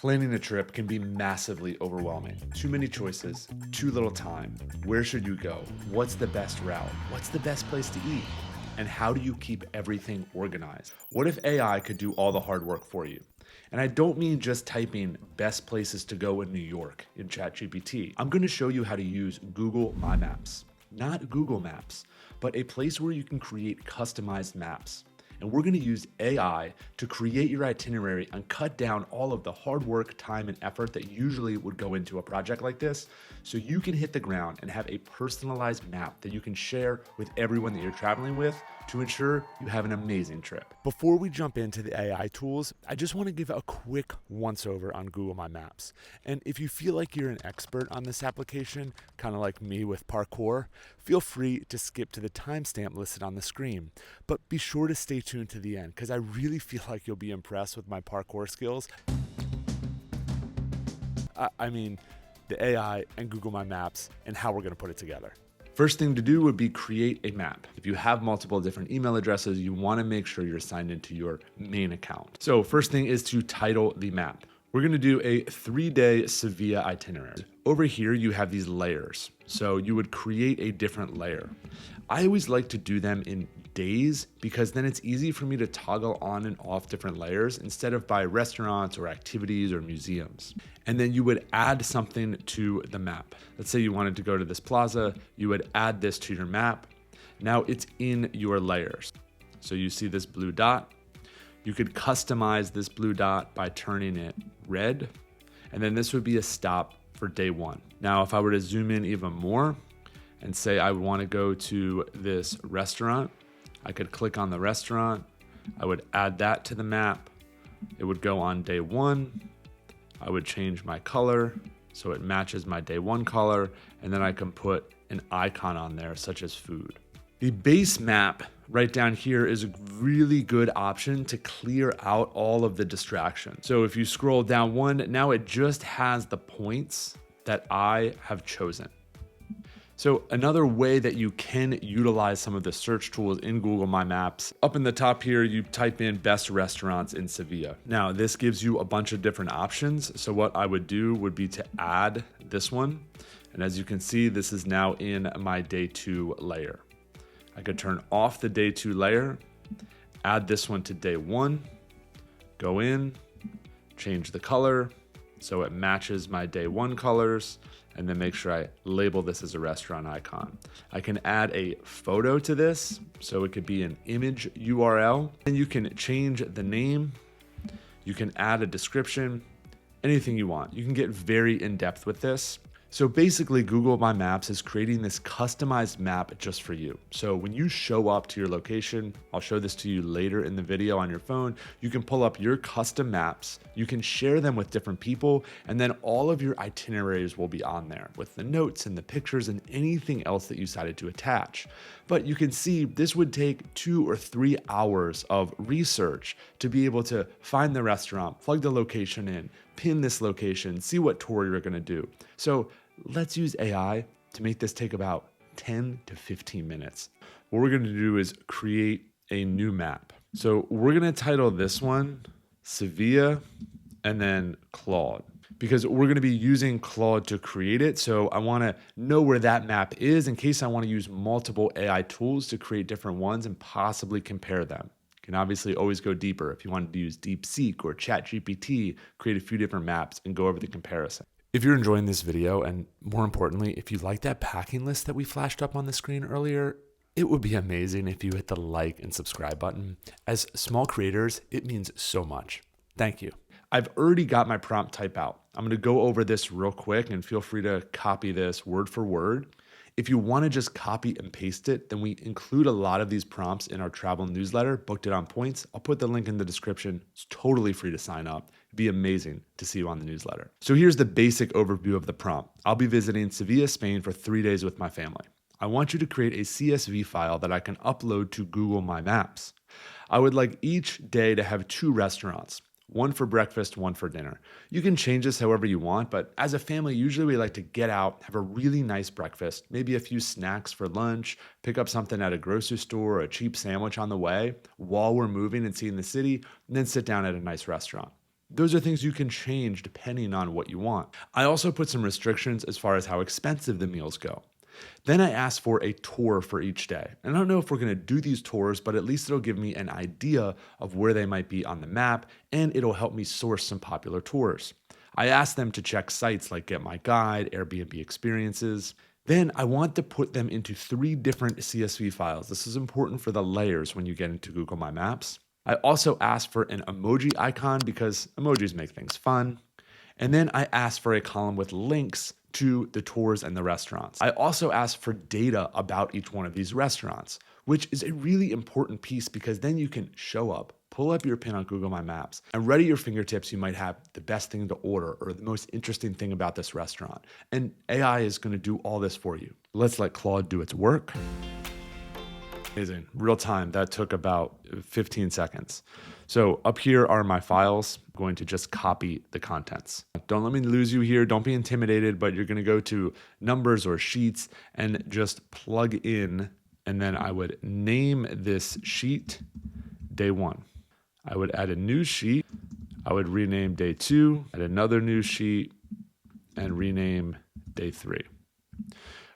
Planning a trip can be massively overwhelming. Too many choices, too little time. Where should you go? What's the best route? What's the best place to eat? And how do you keep everything organized? What if AI could do all the hard work for you? And I don't mean just typing best places to go in New York in ChatGPT. I'm going to show you how to use Google My Maps. Not Google Maps, but a place where you can create customized maps. And we're going to use AI to create your itinerary and cut down all of the hard work, time, and effort that usually would go into a project like this, so you can hit the ground and have a personalized map that you can share with everyone that you're traveling with to ensure you have an amazing trip. Before we jump into the AI tools, I just want to give a quick once-over on Google My Maps. And if you feel like you're an expert on this application, kind of like me with parkour, feel free to skip to the timestamp listed on the screen. But be sure to stay tuned to the end, because I really feel like you'll be impressed with my parkour skills. I mean, the AI and Google My Maps and how we're going to put it together. First thing to do would be create a map. If you have multiple different email addresses, you want to make sure you're signed into your main account. So first thing is to title the map. We're going to do a 3-day Sevilla itinerary. Over here, you have these layers. So you would create a different layer. I always like to do them in days because then it's easy for me to toggle on and off different layers instead of by restaurants or activities or museums. And then you would add something to the map. Let's say you wanted to go to this plaza, you would add this to your map. Now it's in your layers. So you see this blue dot. You could customize this blue dot by turning it red. And then this would be a stop for day 1. Now, if I were to zoom in even more and say I would want to go to this restaurant, I could click on the restaurant. I would add that to the map. It would go on day 1. I would change my color so it matches my day 1 color. And then I can put an icon on there such as food. The base map right down here is a really good option to clear out all of the distractions. So if you scroll down 1, now it just has the points that I have chosen. So another way that you can utilize some of the search tools in Google My Maps, up in the top here, you type in best restaurants in Sevilla. Now this gives you a bunch of different options. So what I would do would be to add this one. And as you can see, this is now in my day 2 layer. I could turn off the day 2 layer, add this one to day 1, go in, change the color so it matches my day 1 colors, and then make sure I label this as a restaurant icon. I can add a photo to this, so it could be an image URL, and you can change the name, you can add a description, anything you want. You can get very in-depth with this. So basically, Google My Maps is creating this customized map just for you. So when you show up to your location, I'll show this to you later in the video on your phone, you can pull up your custom maps, you can share them with different people, and then all of your itineraries will be on there with the notes and the pictures and anything else that you decided to attach. But you can see this would take 2 or 3 hours of research to be able to find the restaurant, plug the location in, pin this location, see what tour you're gonna do. So let's use AI to make this take about 10 to 15 minutes. What we're gonna do is create a new map. So we're gonna title this one Sevilla and then Claude, because we're gonna be using Claude to create it. So I wanna know where that map is in case I wanna use multiple AI tools to create different ones and possibly compare them. You can obviously always go deeper. If you wanted to use DeepSeek or ChatGPT, create a few different maps and go over the comparison. If you're enjoying this video, and more importantly, if you like that packing list that we flashed up on the screen earlier, it would be amazing if you hit the like and subscribe button. As small creators, it means so much. Thank you. I've already got my prompt type out. I'm gonna go over this real quick and feel free to copy this word for word. If you want to just copy and paste it, then we include a lot of these prompts in our travel newsletter, Booked It on Points. I'll put the link in the description. It's totally free to sign up. It'd be amazing to see you on the newsletter. So here's the basic overview of the prompt. I'll be visiting Sevilla, Spain for 3 days with my family. I want you to create a CSV file that I can upload to Google My Maps. I would like each day to have 2 restaurants. One for breakfast, one for dinner. You can change this however you want, but as a family, usually we like to get out, have a really nice breakfast, maybe a few snacks for lunch, pick up something at a grocery store, or a cheap sandwich on the way while we're moving and seeing the city, and then sit down at a nice restaurant. Those are things you can change depending on what you want. I also put some restrictions as far as how expensive the meals go. Then I asked for a tour for each day. And I don't know if we're going to do these tours, but at least it'll give me an idea of where they might be on the map, and it'll help me source some popular tours. I asked them to check sites like Get My Guide, Airbnb Experiences. Then I want to put them into 3 different CSV files. This is important for the layers when you get into Google My Maps. I also asked for an emoji icon because emojis make things fun. And then I asked for a column with links to the tours and the restaurants. I also asked for data about each one of these restaurants, which is a really important piece because then you can show up, pull up your pin on Google My Maps, and right at your fingertips, you might have the best thing to order or the most interesting thing about this restaurant. And AI is going to do all this for you. Let's let Claude do its work. Amazing. Real time. That took about 15 seconds. So up here are my files. I'm going to just copy the contents. Don't let me lose you here. Don't be intimidated, but you're going to go to numbers or sheets and just plug in. And then I would name this sheet day 1. I would add a new sheet. I would rename day 2, add another new sheet, and rename day 3.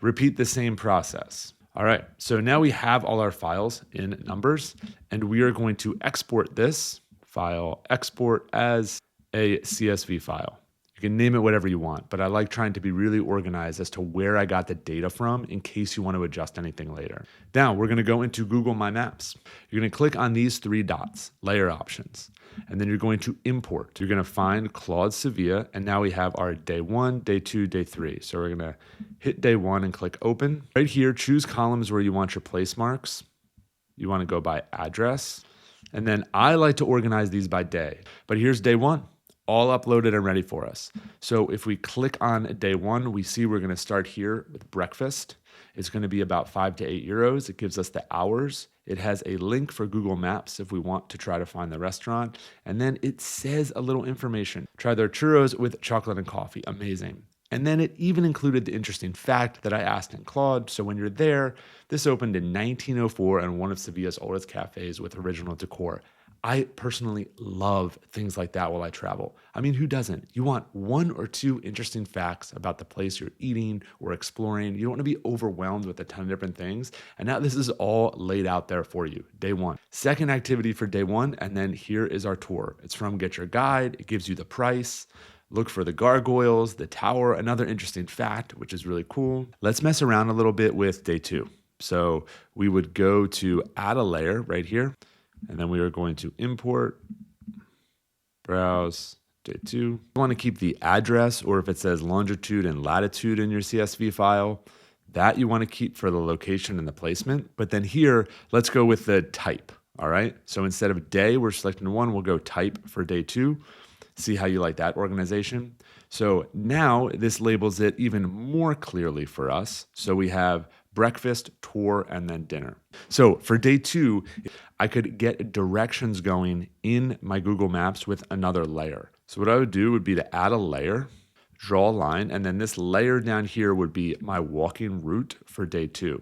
Repeat the same process. All right, so now we have all our files in numbers, and we are going to export this file, export as a CSV file. You can name it whatever you want, but I like trying to be really organized as to where I got the data from in case you want to adjust anything later. Now we're going to go into Google My Maps. You're going to click on these 3 dots, layer options, and then you're going to import. You're going to find Claude Sevilla, and now we have our day 1, day 2, day 3. So we're going to hit day 1 and click open. Right here, choose columns where you want your place marks. You want to go by address. And then I like to organize these by day, but here's day 1. All uploaded and ready for us. So if we click on day 1, we see we're going to start here with breakfast. It's going to be about 5 to 8 euros. It gives us the hours. It has a link for Google Maps if we want to try to find the restaurant. And then it says a little information. Try their churros with chocolate and coffee. Amazing. And then it even included the interesting fact that I asked in Claude. So when you're there, this opened in 1904 and one of Sevilla's oldest cafes with original decor. I personally love things like that while I travel. I mean, who doesn't? You want 1 or 2 interesting facts about the place you're eating or exploring. You don't want to be overwhelmed with a ton of different things. And now this is all laid out there for you. Day 1. Second activity for day 1. And then here is our tour. It's from Get Your Guide. It gives you the price. Look for the gargoyles, the tower, another interesting fact, which is really cool. Let's mess around a little bit with day 2. So we would go to add a layer right here. And then we are going to import, browse, day 2. You want to keep the address, or if it says longitude and latitude in your CSV file, that you want to keep for the location and the placement. But then here, let's go with the type, all right? So instead of day, we're selecting 1, we'll go type for day 2. See how you like that organization? So now this labels it even more clearly for us. So we have breakfast, tour, and then dinner. So for day 2, I could get directions going in my Google Maps with another layer. So what I would do would be to add a layer, draw a line, and then this layer down here would be my walking route for day 2.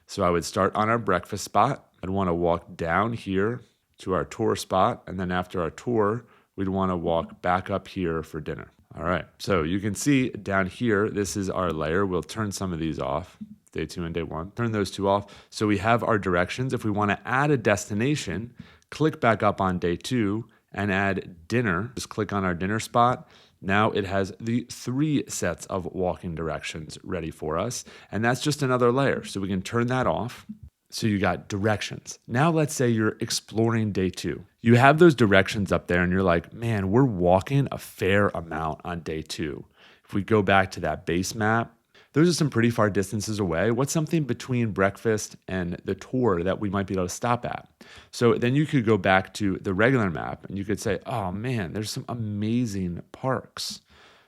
So I would start on our breakfast spot. I'd want to walk down here to our tour spot, and then after our tour, we'd want to walk back up here for dinner. All right, so you can see down here, this is our layer. We'll turn some of these off. Day 2 and day 1. Turn those 2 off. So we have our directions. If we want to add a destination, click back up on day 2 and add dinner. Just click on our dinner spot. Now it has the 3 sets of walking directions ready for us. And that's just another layer. So we can turn that off. So you got directions. Now let's say you're exploring day 2. You have those directions up there and you're like, man, we're walking a fair amount on day 2. If we go back to that base map, those are some pretty far distances away. What's something between breakfast and the tour that we might be able to stop at? So then you could go back to the regular map and you could say, oh man, there's some amazing parks.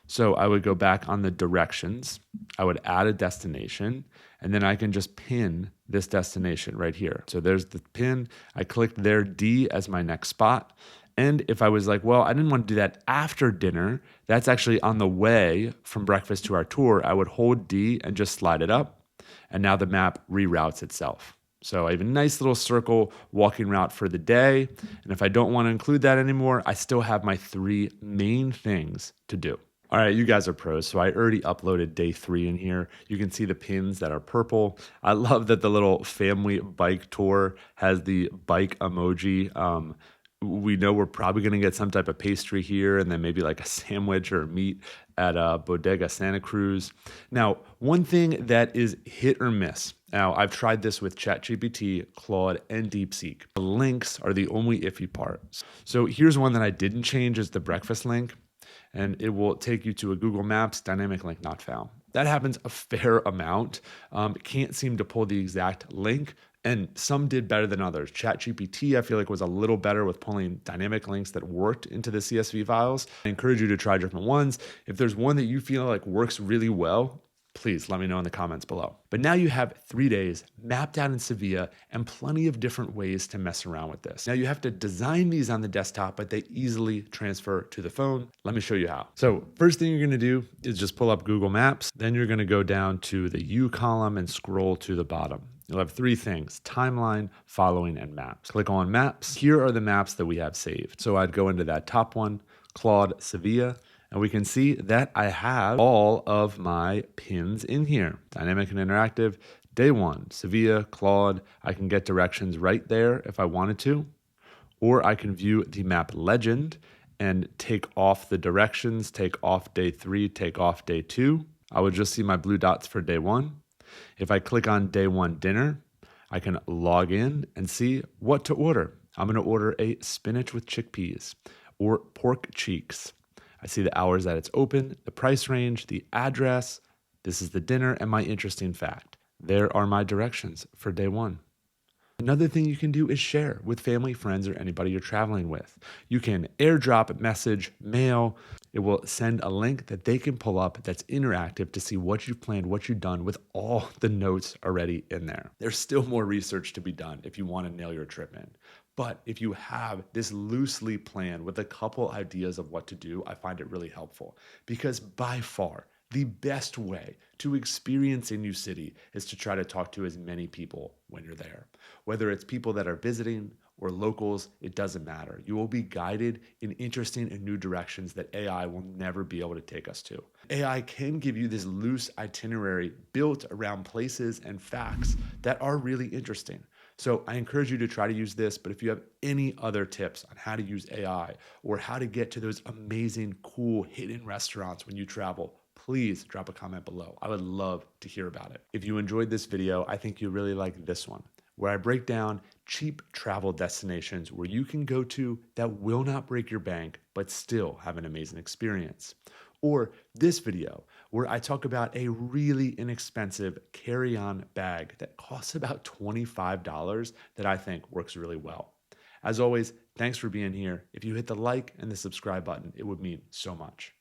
So I would go back on the directions. I would add a destination, and then I can just pin this destination right here. So there's the pin. I clicked there, D as my next spot. And if I was like, well, I didn't want to do that after dinner, that's actually on the way from breakfast to our tour, I would hold D and just slide it up. And now the map reroutes itself. So I have a nice little circle walking route for the day. And if I don't want to include that anymore, I still have my 3 main things to do. All right, you guys are pros. So I already uploaded day 3 in here. You can see the pins that are purple. I love that the little family bike tour has the bike emoji. We know we're probably going to get some type of pastry here and then maybe like a sandwich or meat at Bodega Santa Cruz. Now, one thing that is hit or miss. Now, I've tried this with ChatGPT, Claude, and DeepSeek. The links are the only iffy part. So here's one that I didn't change is the breakfast link, and it will take you to a Google Maps dynamic link not found. That happens a fair amount. Can't seem to pull the exact link, and some did better than others. ChatGPT, I feel like, was a little better with pulling dynamic links that worked into the CSV files. I encourage you to try different ones. If there's one that you feel like works really well, please let me know in the comments below. But now you have 3 days mapped out in Sevilla and plenty of different ways to mess around with this. Now you have to design these on the desktop, but they easily transfer to the phone. Let me show you how. So first thing you're gonna do is just pull up Google Maps. Then you're gonna go down to the U column and scroll to the bottom. You'll have 3 things: timeline, following, and maps. Click on maps. Here are the maps that we have saved. So I'd go into that top one, Claude Sevilla, and we can see that I have all of my pins in here. Dynamic and interactive, day 1, Sevilla, Claude. I can get directions right there if I wanted to, or I can view the map legend and take off the directions, take off day 3, take off day 2. I would just see my blue dots for day 1. If I click on day 1 dinner, I can log in and see what to order. I'm gonna order a spinach with chickpeas or pork cheeks. I see the hours that it's open, the price range, the address. This is the dinner, and my interesting fact. There are my directions for day 1. Another thing you can do is share with family, friends, or anybody you're traveling with. You can airdrop, message, mail. It will send a link that they can pull up that's interactive to see what you've planned, what you've done with all the notes already in there. There's still more research to be done if you want to nail your trip in. But if you have this loosely planned with a couple ideas of what to do, I find it really helpful, because by far the best way to experience a new city is to try to talk to as many people when you're there. Whether it's people that are visiting or locals, it doesn't matter. You will be guided in interesting and new directions that AI will never be able to take us to. AI can give you this loose itinerary built around places and facts that are really interesting. So I encourage you to try to use this, but if you have any other tips on how to use AI or how to get to those amazing, cool, hidden restaurants when you travel, please drop a comment below. I would love to hear about it. If you enjoyed this video, I think you'll really like this one, where I break down cheap travel destinations where you can go to that will not break your bank, but still have an amazing experience. Or this video, where I talk about a really inexpensive carry-on bag that costs about $25 that I think works really well. As always, thanks for being here. If you hit the like and the subscribe button, it would mean so much.